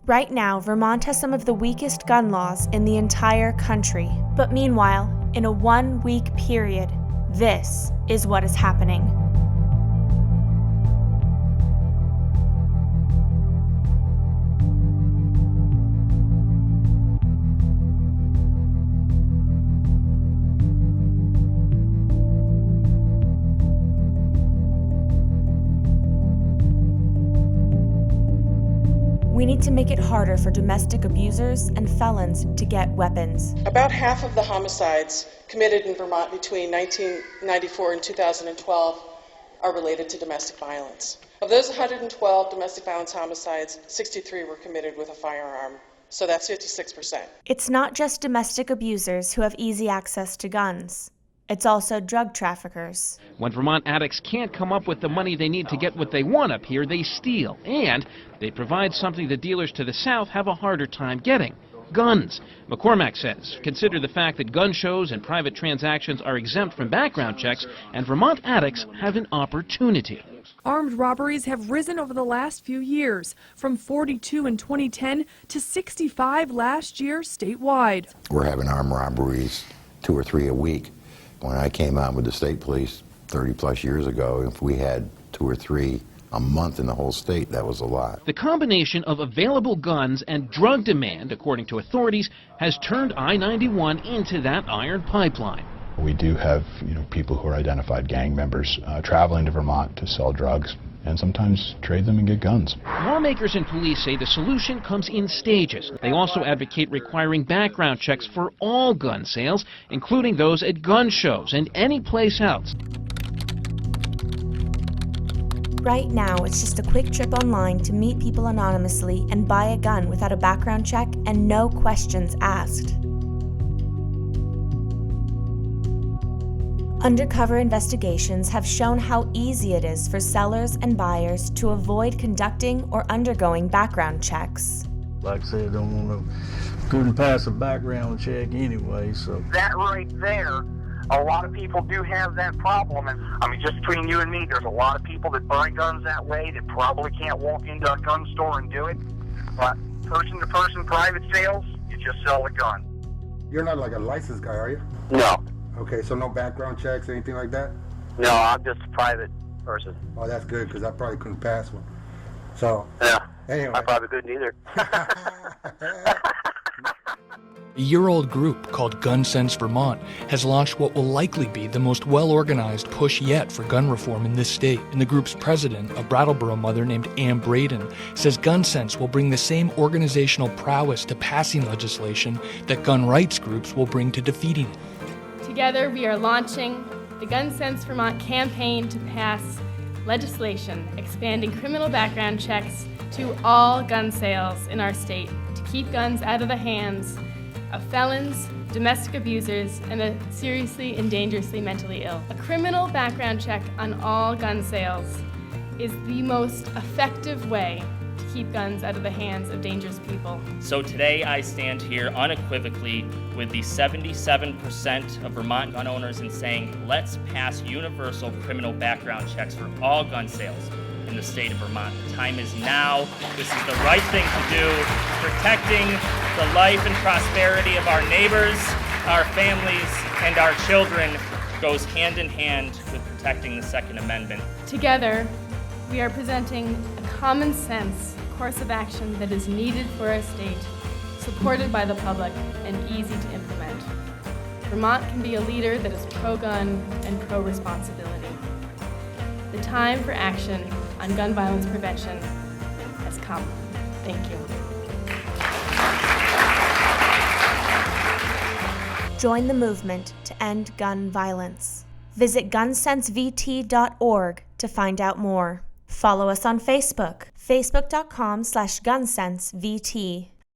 Right now, Vermont has some of the weakest gun laws in the entire country. But meanwhile, in a 1-week period, this is what is happening. We need to make it harder for domestic abusers and felons to get weapons. About half of the homicides committed in Vermont between 1994 and 2012 are related to domestic violence. Of those 112 domestic violence homicides, 63 were committed with a firearm. So that's 56%. It's not just domestic abusers who have easy access to guns. It's also drug traffickers. When Vermont addicts can't come up with the money they need to get what they want up here, they steal. And they provide something the dealers to the south have a harder time getting: guns. McCormack says, consider the fact that gun shows and private transactions are exempt from background checks, and Vermont addicts have an opportunity. Armed robberies have risen over the last few years, from 42 in 2010 to 65 last year statewide. We're having armed robberies 2 or 3 a week. When I came out with the state police 30 plus years ago, if we had 2 or 3 a month in the whole state, that was a lot. The combination of available guns and drug demand, according to authorities, has turned I-91 into that iron pipeline. We do have, people who are identified gang members traveling to Vermont to sell drugs and sometimes trade them and get guns. Lawmakers and police say the solution comes in stages. They also advocate requiring background checks for all gun sales, including those at gun shows and any place else. Right now, it's just a quick trip online to meet people anonymously and buy a gun without a background check and no questions asked. Undercover investigations have shown how easy it is for sellers and buyers to avoid conducting or undergoing background checks. Like I said, I don't want to couldn't pass a background check anyway, so. That right there, a lot of people do have that problem, and I mean, just between you and me, there's a lot of people that buy guns that way that probably can't walk into a gun store and do it, but person-to-person private sales, you just sell a gun. You're not like a licensed guy, are you? No. Okay, so no background checks, anything like that? No, I'm just a private person. Oh, that's good, because I probably couldn't pass one. So, yeah, anyway. I probably couldn't either. A year-old group called Sense Vermont has launched what will likely be the most well-organized push yet for gun reform in this state. And the group's president, a Brattleboro mother named Ann Braden, says Sense will bring the same organizational prowess to passing legislation that gun rights groups will bring to defeating it. Together, we are launching the Sense Vermont campaign to pass legislation expanding criminal background checks to all gun sales in our state to keep guns out of the hands of felons, domestic abusers, and the seriously and dangerously mentally ill. A criminal background check on all gun sales is the most effective way to keep guns out of the hands of dangerous people. So today I stand here unequivocally with the 77% of Vermont gun owners and saying, let's pass universal criminal background checks for all gun sales in the state of Vermont. The time is now. This is the right thing to do. Protecting the life and prosperity of our neighbors, our families, and our children goes hand in hand with protecting the Second Amendment. Together, we are presenting a common sense course of action that is needed for our state, supported by the public, and easy to implement. Vermont can be a leader that is pro-gun and pro-responsibility. The time for action on gun violence prevention has come. Thank you. Join the movement to end gun violence. Visit gunsensevt.org to find out more. Follow us on Facebook, facebook.com/gunsensevt.